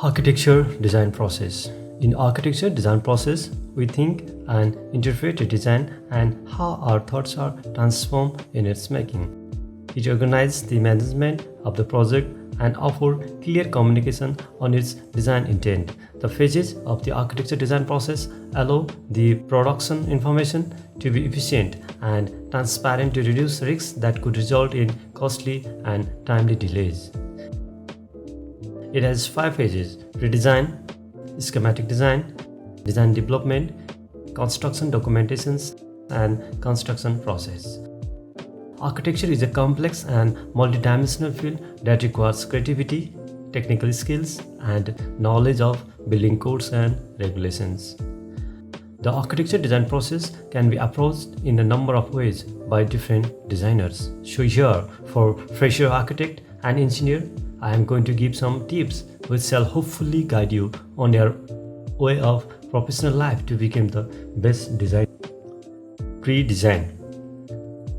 Architecture design process. In architecture design process, we think and interpret a design and how our thoughts are transformed in its making. It organizes the management of the project and offers clear communication on its design intent. The phases of the architecture design process allow the production information to be efficient and transparent to reduce risks that could result in costly and timely delays. It has 5 phases: PreDesign, Schematic Design, Design Development, Construction Documentations, and Construction Process. Architecture is a complex and multidimensional field that requires creativity, technical skills, and knowledge of building codes and regulations. The architecture design process can be approached in a number of ways by different designers. So here, for fresher architect and engineer, I am going to give some tips which shall hopefully guide you on your way of professional life to become the best designer. Pre-design.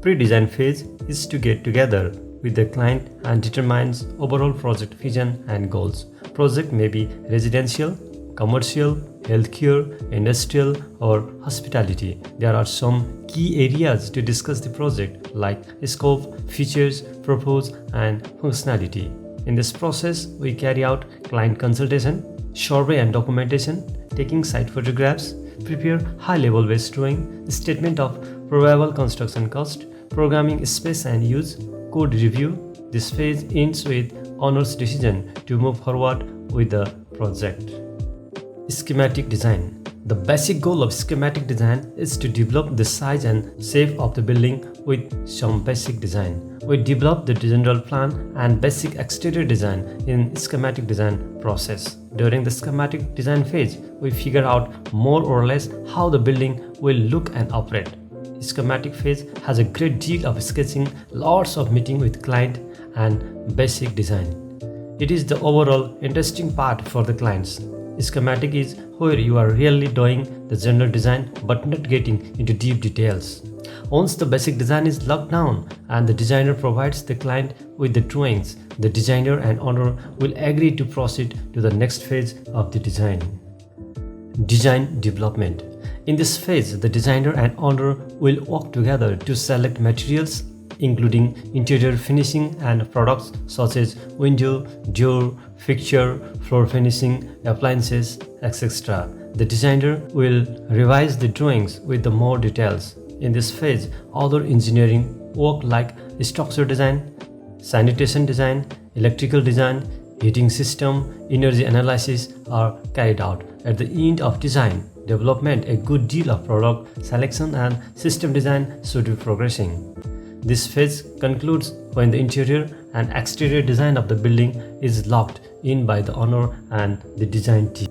Pre-design phase is to get together with the client and determines overall project vision and goals. Project may be residential, commercial, healthcare, industrial, or hospitality. There are some key areas to discuss the project like scope, features, purpose, and functionality. In this process, we carry out client consultation, survey and documentation, taking site photographs, prepare high-level base drawing, statement of probable construction cost, programming space and use, code review. This phase ends with owner's decision to move forward with the project. Schematic design. The basic goal of schematic design is to develop the size and shape of the building with some basic design. We develop the general plan and basic exterior design in schematic design process. During the schematic design phase, we figure out more or less how the building will look and operate. Schematic phase has a great deal of sketching, lots of meeting with client and basic design. It is the overall interesting part for the clients. Schematic is where you are really doing the general design but not getting into deep details. Once the basic design is locked down and the designer provides the client with the drawings, the designer and owner will agree to proceed to the next phase of the design. Design development. In this phase, the designer and owner will work together to select materials including interior finishing and products such as window, door, fixture, floor finishing, appliances, etc. The designer will revise the drawings with the more details. In this phase, other engineering work like structure design, sanitation design, electrical design, heating system, energy analysis are carried out. At the end of design development, a good deal of product selection and system design should be progressing. This phase concludes when the interior and exterior design of the building is locked in by the owner and the design team.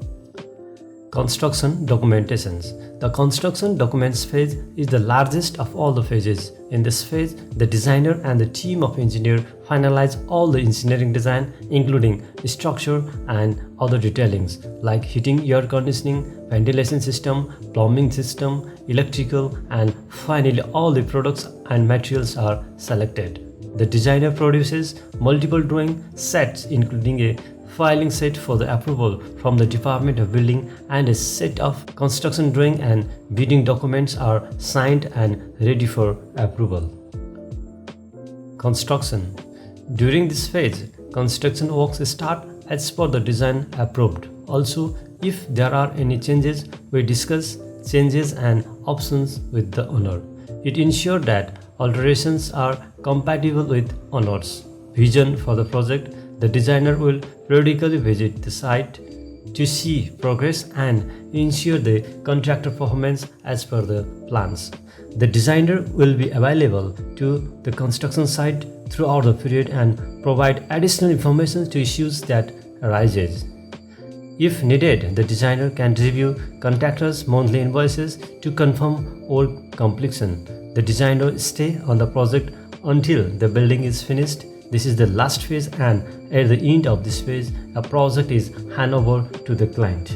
Construction documentations. The construction documents phase is the largest of all the phases. In this phase, the designer and the team of engineers finalize all the engineering design including structure and other detailings like heating, air conditioning, ventilation system, plumbing system, electrical, and finally all the products and materials are selected. The designer produces multiple drawing sets including a filing set for the approval from the Department of Building and a set of construction drawing and bidding documents are signed and ready for approval. Construction. During this phase, construction works start as per the design approved. Also, if there are any changes, we discuss changes and options with the owner. It ensures that alterations are compatible with owner's vision for the project. The designer will periodically visit the site to see progress and ensure the contractor performance as per the plans. The designer will be available to the construction site throughout the period and provide additional information to issues that arises. If needed, the designer can review contractors' monthly invoices to confirm work completion. The designer stays on the project until the building is finished. This is the last phase, and at the end of this phase, a project is handed over to the client.